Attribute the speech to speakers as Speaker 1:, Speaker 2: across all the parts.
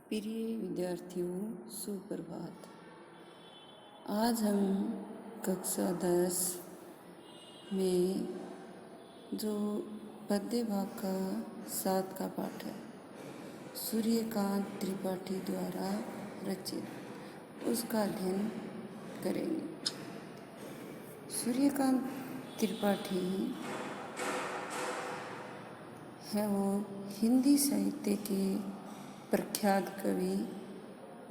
Speaker 1: प्रिय विद्यार्थियों, सुप्रभात। आज हम कक्षा 10 में जो पद्य भाग का 7 का पाठ है, सूर्यकांत त्रिपाठी द्वारा रचित, उसका अध्ययन करेंगे। सूर्यकांत त्रिपाठी है वो हिंदी साहित्य के प्रख्यात कवि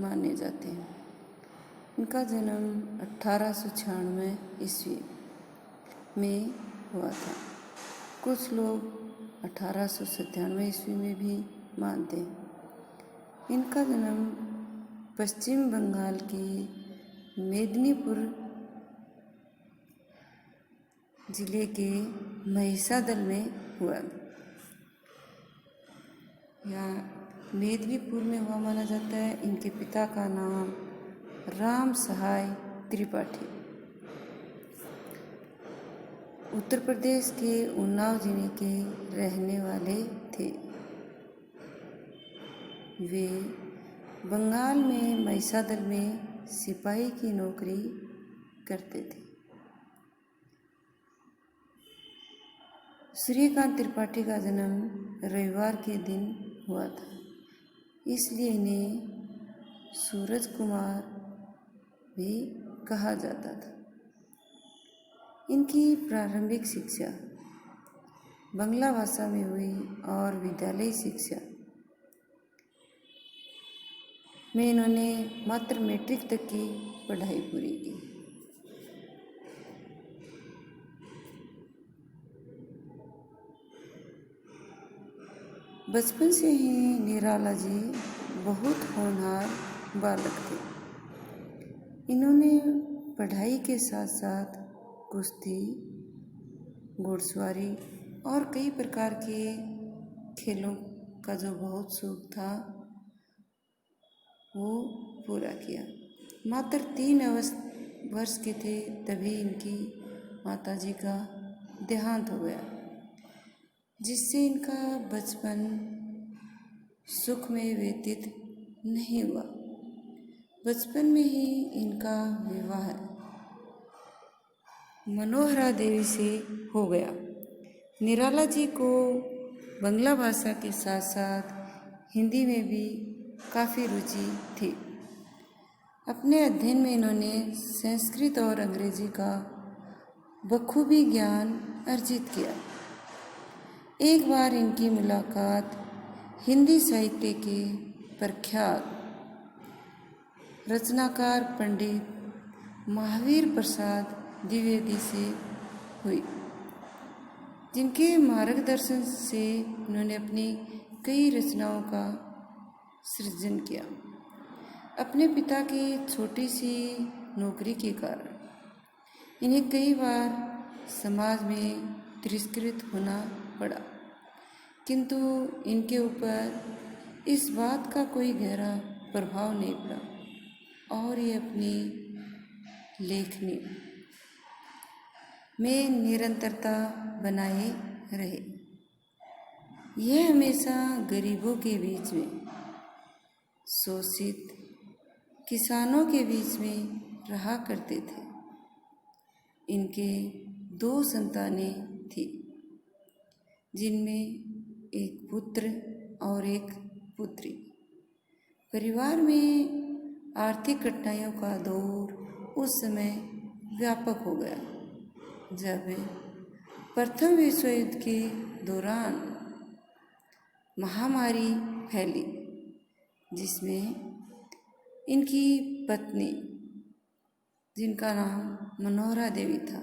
Speaker 1: माने जाते हैं। इनका जन्म 1896 ईस्वी में हुआ था। कुछ लोग 1897 ईस्वी में भी मानते हैं। इनका जन्म पश्चिम बंगाल के मेदिनीपुर जिले के महिसादल में हुआ। यहाँ मेदिनीपुर में हुआ माना जाता है। इनके पिता का नाम राम सहाय त्रिपाठी उत्तर प्रदेश के उन्नाव जिले के रहने वाले थे। वे बंगाल में महिसादल में सिपाही की नौकरी करते थे। सूर्यकांत त्रिपाठी का जन्म रविवार के दिन हुआ था, इसलिए इन्हें सूरज कुमार भी कहा जाता था। इनकी प्रारंभिक शिक्षा बंगला भाषा में हुई और विद्यालयी शिक्षा में इन्होंने मात्र मैट्रिक तक की पढ़ाई पूरी की। बचपन से ही निराला जी बहुत होनहार बालक थे। इन्होंने पढ़ाई के साथ साथ कुश्ती, घुड़सवारी और कई प्रकार के खेलों का जो बहुत शौक था वो पूरा किया। मात्र 3 वर्ष के थे तभी इनकी माताजी का देहांत हो गया, जिससे इनका बचपन सुख में व्यतीत नहीं हुआ। बचपन में ही इनका विवाह मनोहरा देवी से हो गया। निराला जी को बंगला भाषा के साथ साथ हिंदी में भी काफ़ी रुचि थी। अपने अध्ययन में इन्होंने संस्कृत और अंग्रेजी का बखूबी ज्ञान अर्जित किया। एक बार इनकी मुलाकात हिंदी साहित्य के प्रख्यात रचनाकार पंडित महावीर प्रसाद द्विवेदी से हुई, जिनके मार्गदर्शन से इन्होंने अपनी कई रचनाओं का सृजन किया। अपने पिता की छोटी सी नौकरी के कारण इन्हें कई बार समाज में तिरस्कृत होना पड़ा, किंतु इनके ऊपर इस बात का कोई गहरा प्रभाव नहीं पड़ा और ये अपनी लेखनी में निरंतरता बनाए रहे। यह हमेशा गरीबों के बीच में, शोषित किसानों के बीच में रहा करते थे। इनके 2 संतानें थी, जिनमें एक पुत्र और एक पुत्री। परिवार में आर्थिक कठिनाइयों का दौर उस समय व्यापक हो गया, जब प्रथम विश्व युद्ध के दौरान महामारी फैली, जिसमें इनकी पत्नी, जिनका नाम मनोहरा देवी था,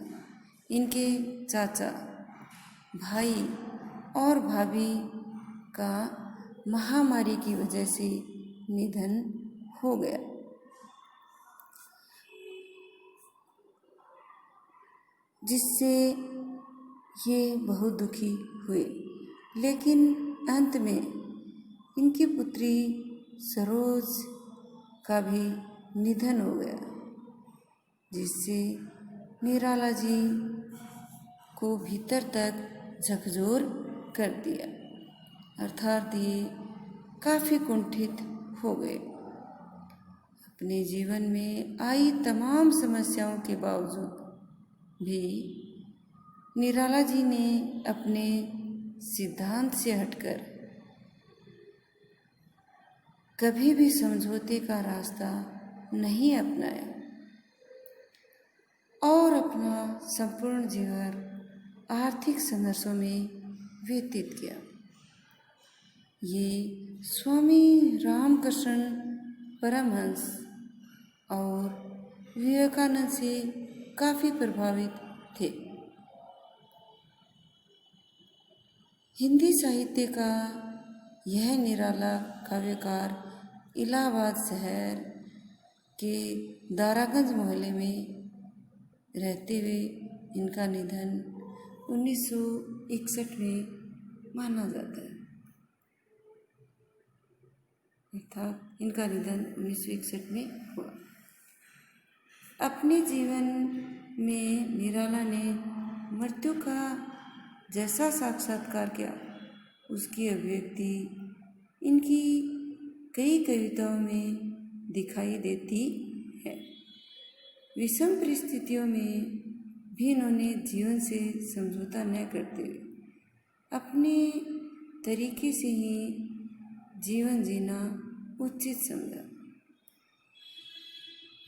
Speaker 1: इनके चाचा, भाई और भाभी का महामारी की वजह से निधन हो गया। जिससे ये बहुत दुखी हुए, लेकिन अंत में इनकी पुत्री सरोज का भी निधन हो गया, जिससे निराला जी को भीतर तक झकझोर कर दिया, अर्थात ये काफ़ी कुंठित हो गए। अपने जीवन में आई तमाम समस्याओं के बावजूद भी निराला जी ने अपने सिद्धांत से हटकर कभी भी समझौते का रास्ता नहीं अपनाया और अपना संपूर्ण जीवन आर्थिक संघर्षों में व्यतीत किया। ये स्वामी रामकृष्ण परमहंस और विवेकानंद से काफ़ी प्रभावित थे। हिंदी साहित्य का यह निराला काव्यकार इलाहाबाद शहर के दारागंज मोहल्ले में रहते हुए इनका निधन 1961 में माना जाता है। अर्थात इनका निधन 1961 में हुआ। अपने जीवन में निराला ने मृत्यु का जैसा साक्षात्कार किया, उसकी अभिव्यक्ति इनकी कई कविताओं में दिखाई देती है। विषम परिस्थितियों में भी इन्होंने जीवन से समझौता न करते हुए अपने तरीके से ही जीवन जीना उचित समझा।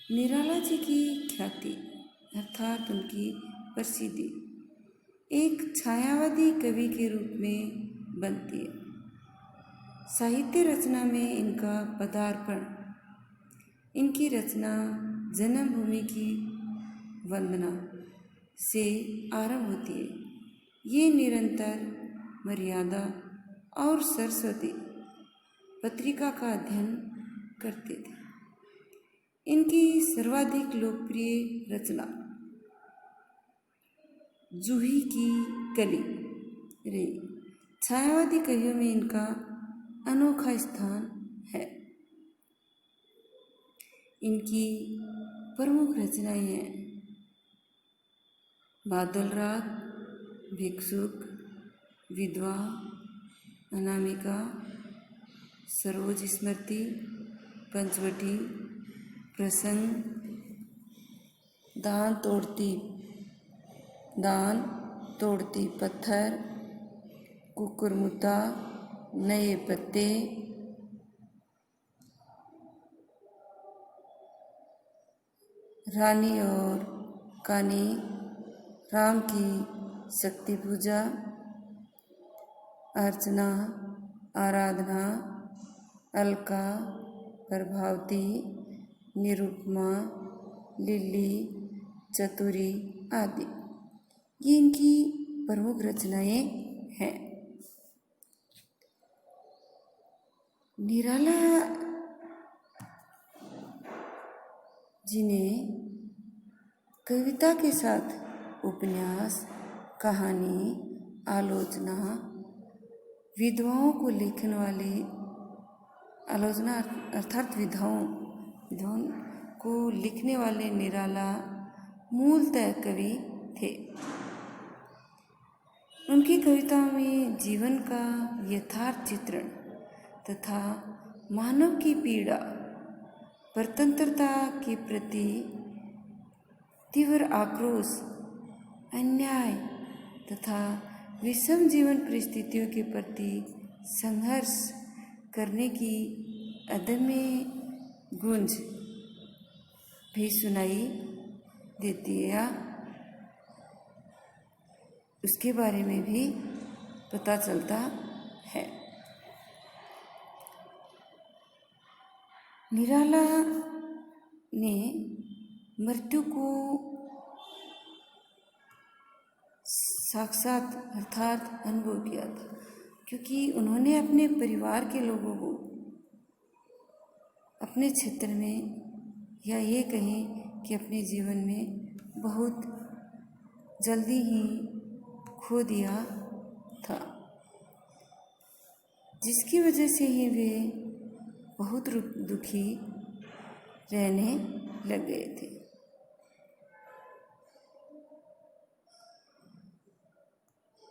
Speaker 1: निराला जी की ख्याति अर्थात उनकी प्रसिद्धि एक छायावादी कवि के रूप में बनती है। साहित्य रचना में इनका पदार्पण, इनकी रचना जन्मभूमि की वंदना से आरंभ होती है। ये निरंतर मर्यादा और सरस्वती पत्रिका का अध्ययन करते थे। इनकी सर्वाधिक लोकप्रिय रचना जूही की कली रही। छायावादी कवियों में इनका अनोखा स्थान है। इनकी प्रमुख रचनाएं हैं बादल राग, भिक्षुक, विधवा, अनामिका, सरोज स्मृति, पंचवटी, प्रसंग, दान तोड़ती पत्थर, कुकुरमुत्ता, नए पत्ते, रानी और कानी, राम की शक्ति पूजा, अर्चना, आराधना, अलका, प्रभावती, निरुपमा, लिली, चतुरी आदि ये इनकी प्रमुख रचनाएं हैं। निराला जी ने कविता के साथ उपन्यास, कहानी, आलोचना, विधवाओं को लिखने वाली आलोचना अर्थात विधवाओं को लिखने वाले निराला मूलतः कवि थे। उनकी कविताओं में जीवन का यथार्थ चित्रण तथा मानव की पीड़ा, स्वतंत्रता के प्रति तीव्र आक्रोश, अन्याय तथा विषम जीवन परिस्थितियों के प्रति संघर्ष करने की अदम्य गूंज भी सुनाई देती है या उसके बारे में भी पता चलता है। निराला ने मृत्यु को साक्षात अर्थात अनुभव किया था, क्योंकि उन्होंने अपने परिवार के लोगों को अपने क्षेत्र में या ये कहें कि अपने जीवन में बहुत जल्दी ही खो दिया था, जिसकी वजह से ही वे बहुत दुखी रहने लग गए थे।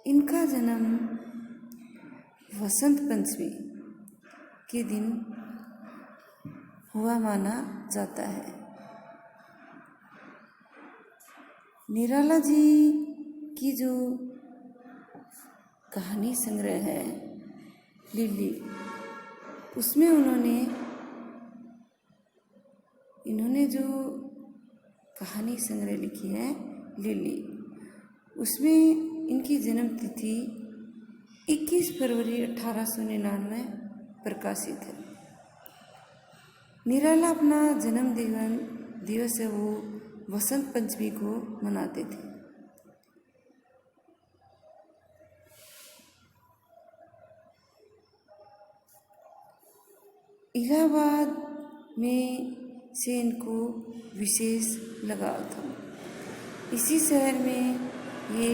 Speaker 1: इनका जन्म वसंत पंचमी के दिन हुआ माना जाता है। निराला जी की जो कहानी संग्रह है लिली, उसमें इन्होंने जो कहानी संग्रह लिखी है लिली, उसमें इनकी जन्म तिथि 21 फरवरी 1899 प्रकाशित है। निराला अपना जन्म दिवस है वो वसंत पंचमी को मनाते थे। इलाहाबाद में से इनको विशेष लगाव था। इसी शहर में ये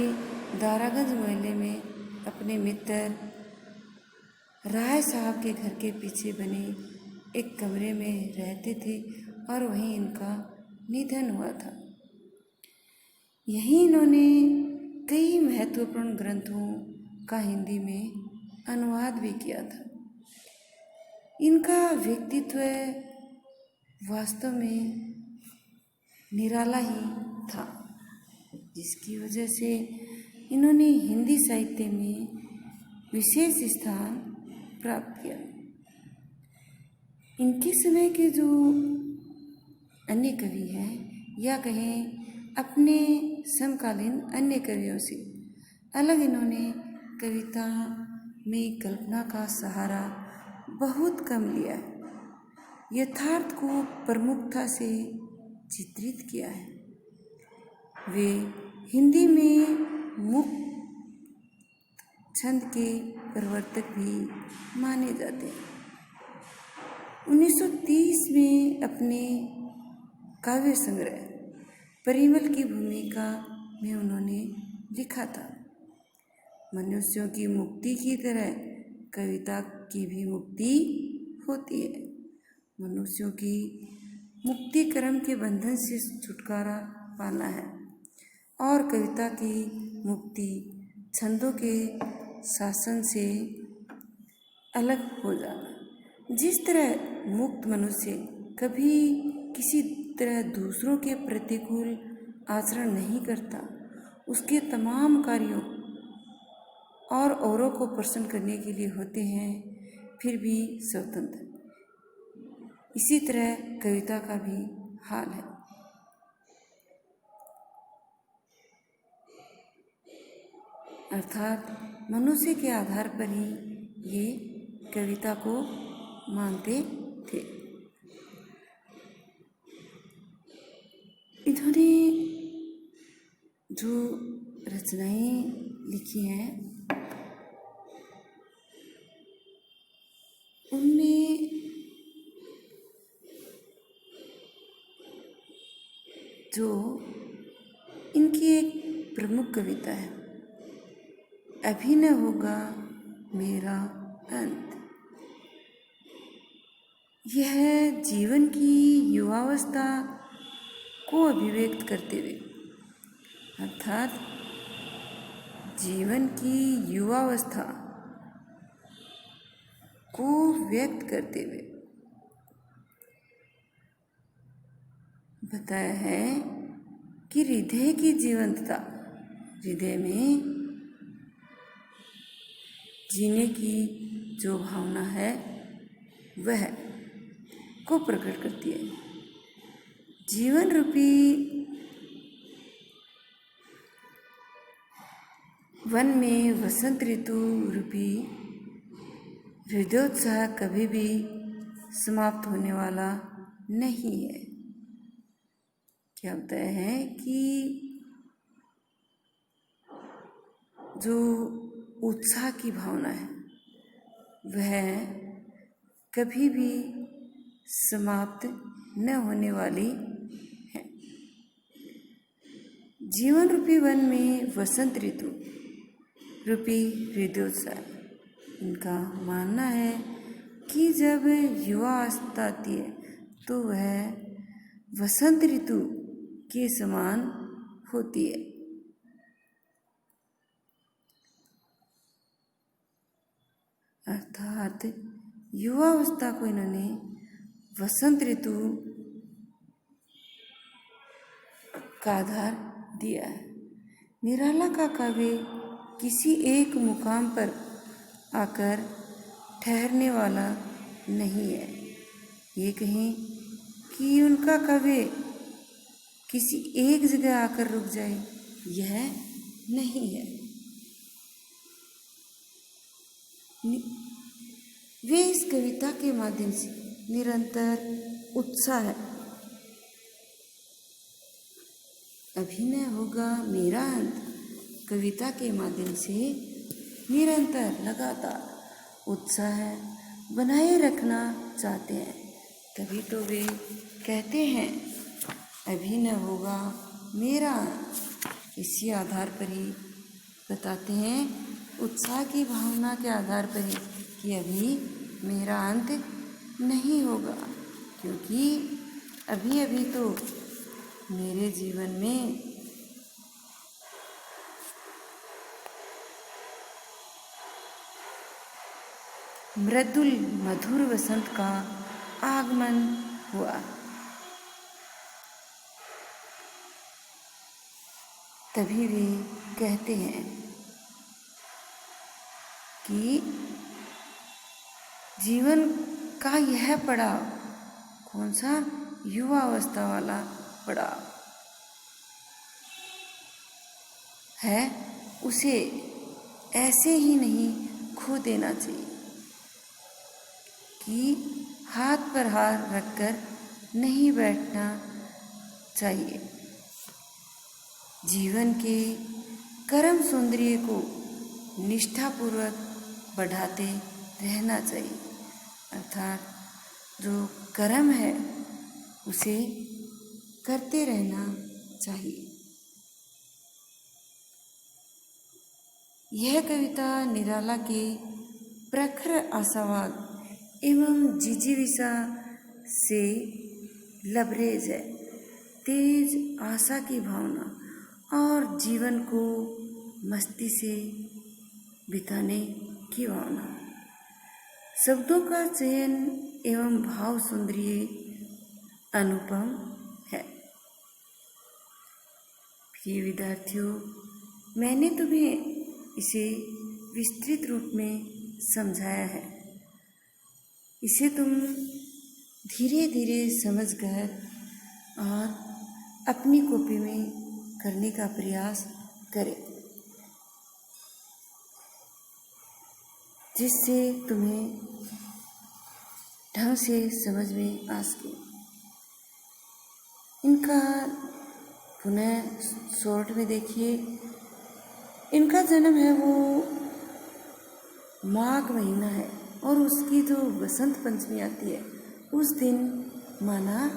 Speaker 1: दारागंज मोहल्ले में अपने मित्र राय साहब के घर के पीछे बने एक कमरे में रहते थे और वहीं इनका निधन हुआ था। यहीं इन्होंने कई महत्वपूर्ण ग्रंथों का हिंदी में अनुवाद भी किया था। इनका व्यक्तित्व वास्तव में निराला ही था, जिसकी वजह से इन्होंने हिंदी साहित्य में विशेष स्थान प्राप्त किया। इनके समय के जो अन्य कवि हैं या कहें अपने समकालीन अन्य कवियों से अलग इन्होंने कविता में कल्पना का सहारा बहुत कम लिया है, यथार्थ को प्रमुखता से चित्रित किया है। वे हिंदी में मुक्त छंद के प्रवर्तक भी माने जाते हैं। 1930 में अपने काव्य संग्रह परिमल की भूमिका में उन्होंने लिखा था, मनुष्यों की मुक्ति की तरह कविता की भी मुक्ति होती है। मनुष्यों की मुक्ति कर्म के बंधन से छुटकारा पाना है और कविता की मुक्ति छंदों के शासन से अलग हो जाना। जिस तरह मुक्त मनुष्य कभी किसी तरह दूसरों के प्रतिकूल आचरण नहीं करता, उसके तमाम कार्यों और औरों को प्रसन्न करने के लिए होते हैं, फिर भी स्वतंत्र, इसी तरह कविता का भी हाल है। अर्थात मनुष्य के आधार पर ही ये कविता को मानते थे। इन्होंने जो रचनाएं लिखी हैं उनमें जो इनकी एक प्रमुख कविता है, अभी न होगा मेरा अंत। यह जीवन की युवावस्था को अभिव्यक्त करते हुए, अर्थात जीवन की युवावस्था को व्यक्त करते हुए बताया है कि हृदय की जीवंतता, हृदय में जीने की जो भावना है वह को प्रकट करती है। जीवन रूपी वन में वसंत ऋतु रूपी हृदयोत्साह कभी भी समाप्त होने वाला नहीं है। क्या बताया है कि जो उत्साह की भावना है वह कभी भी समाप्त न होने वाली है। जीवन रूपी वन में वसंत ऋतु रूपी हृदयोत्साह, इनका मानना है कि जब युवा अवस्था आती है तो वह वसंत ऋतु के समान होती है। अर्थात युवावस्था को इन्होंने वसंत ऋतु का आधार दिया है। निराला का काव्य किसी एक मुकाम पर आकर ठहरने वाला नहीं है। ये कहें कि उनका काव्य किसी एक जगह आकर रुक जाए, यह नहीं है। वे इस कविता के माध्यम से निरंतर उत्साह है। अभिनय होगा मेरा अंत कविता के माध्यम से निरंतर लगातार उत्साह बनाए रखना चाहते हैं। तभी तो वे कहते हैं अभिनय होगा मेरा अंत। इसी आधार पर ही बताते हैं, उत्साह की भावना के आधार पर ही, कि अभी मेरा अंत नहीं होगा, क्योंकि अभी अभी तो मेरे जीवन में मृदुल मधुर वसंत का आगमन हुआ। तभी वे कहते हैं कि जीवन का यह पड़ाव, कौन सा? युवा अवस्था वाला पड़ाव है, उसे ऐसे ही नहीं खो देना चाहिए कि हाथ पर हाथ रखकर नहीं बैठना चाहिए। जीवन के कर्म सौंदर्य को निष्ठापूर्वक बढ़ाते रहना चाहिए, अर्थात जो कर्म है उसे करते रहना चाहिए। यह कविता निराला के प्रखर आशावाद एवं जिजीविषा से लबरेज है। तेज आशा की भावना और जीवन को मस्ती से बिताने की भावना। शब्दों का चयन एवं भाव सौंदर्य अनुपम है। प्रिय विद्यार्थियों, मैंने तुम्हें इसे विस्तृत रूप में समझाया है। इसे तुम धीरे धीरे समझकर और अपनी कॉपी में करने का प्रयास करें, जिससे तुम्हें ढंग से समझ में आ सके। इनका पुनः शॉर्ट में देखिए। इनका जन्म है वो माघ महीना है और उसकी जो बसंत पंचमी आती है उस दिन माना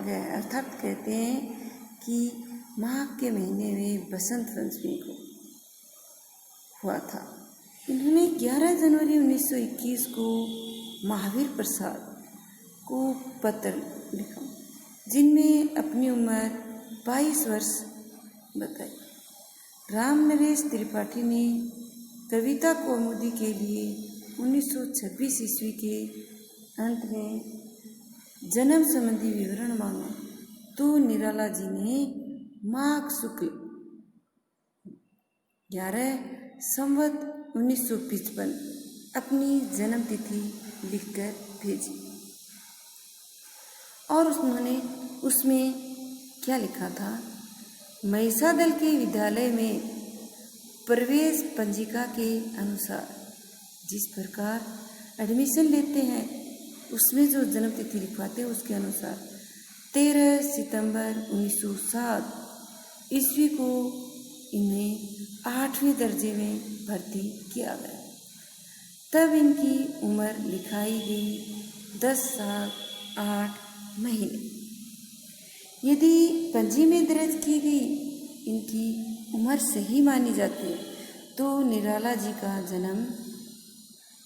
Speaker 1: गया है। अर्थात कहते हैं कि माघ के महीने में बसंत पंचमी को हुआ था। इन्होंने 11 जनवरी 1921 को महावीर प्रसाद को पत्र लिखा, जिनमें अपनी उम्र 22 वर्ष बताई। राम नरेश त्रिपाठी ने कविता कौमुदी के लिए 1926 ईस्वी के अंत में जन्म संबंधी विवरण मांगा, तो निराला जी ने माघ शुक्ल 11 संवत 1955 अपनी जन्म तिथि लिखकर भेजी। और उन्होंने उसमें क्या लिखा था? महिषादल के विद्यालय में प्रवेश पंजिका के अनुसार जिस प्रकार एडमिशन लेते हैं उसमें जो जन्म तिथि लिखवाते हैं उसके अनुसार 13 सितंबर 1907 ईस्वी को इन्हें 8वें दर्जे में भर्ती किया गया। तब इनकी उम्र लिखाई गई 10 साल 8 महीने। यदि पंजी में दर्ज की गई इनकी उम्र सही मानी जाती है तो निराला जी का जन्म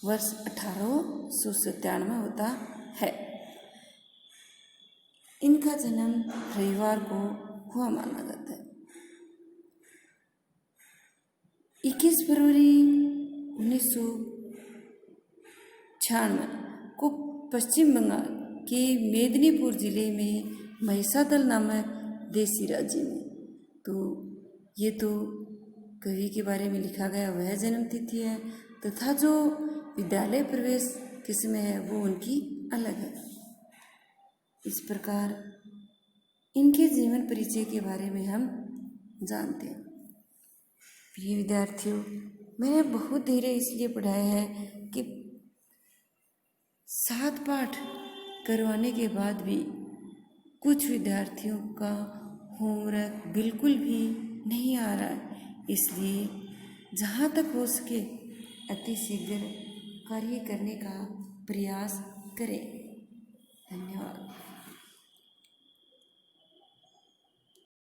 Speaker 1: वर्ष 1897 होता है। इनका जन्म रविवार को हुआ माना जाता है। 21 फरवरी 1996 को पश्चिम बंगाल कि मेदिनीपुर ज़िले में महिसादल नामक देसी राज्य में। तो ये तो कवि के बारे में लिखा गया वह जन्म तिथि है, तथा जो विद्यालय प्रवेश किस्में है वो उनकी अलग है। इस प्रकार इनके जीवन परिचय के बारे में हम जानते हैं। प्रिय विद्यार्थियों, मैंने बहुत धीरे इसलिए पढ़ाया है कि 7 पाठ करवाने के बाद भी कुछ विद्यार्थियों का होमवर्क बिल्कुल भी नहीं आ रहा है, इसलिए जहाँ तक हो सके अति शीघ्र कार्य करने का प्रयास करें।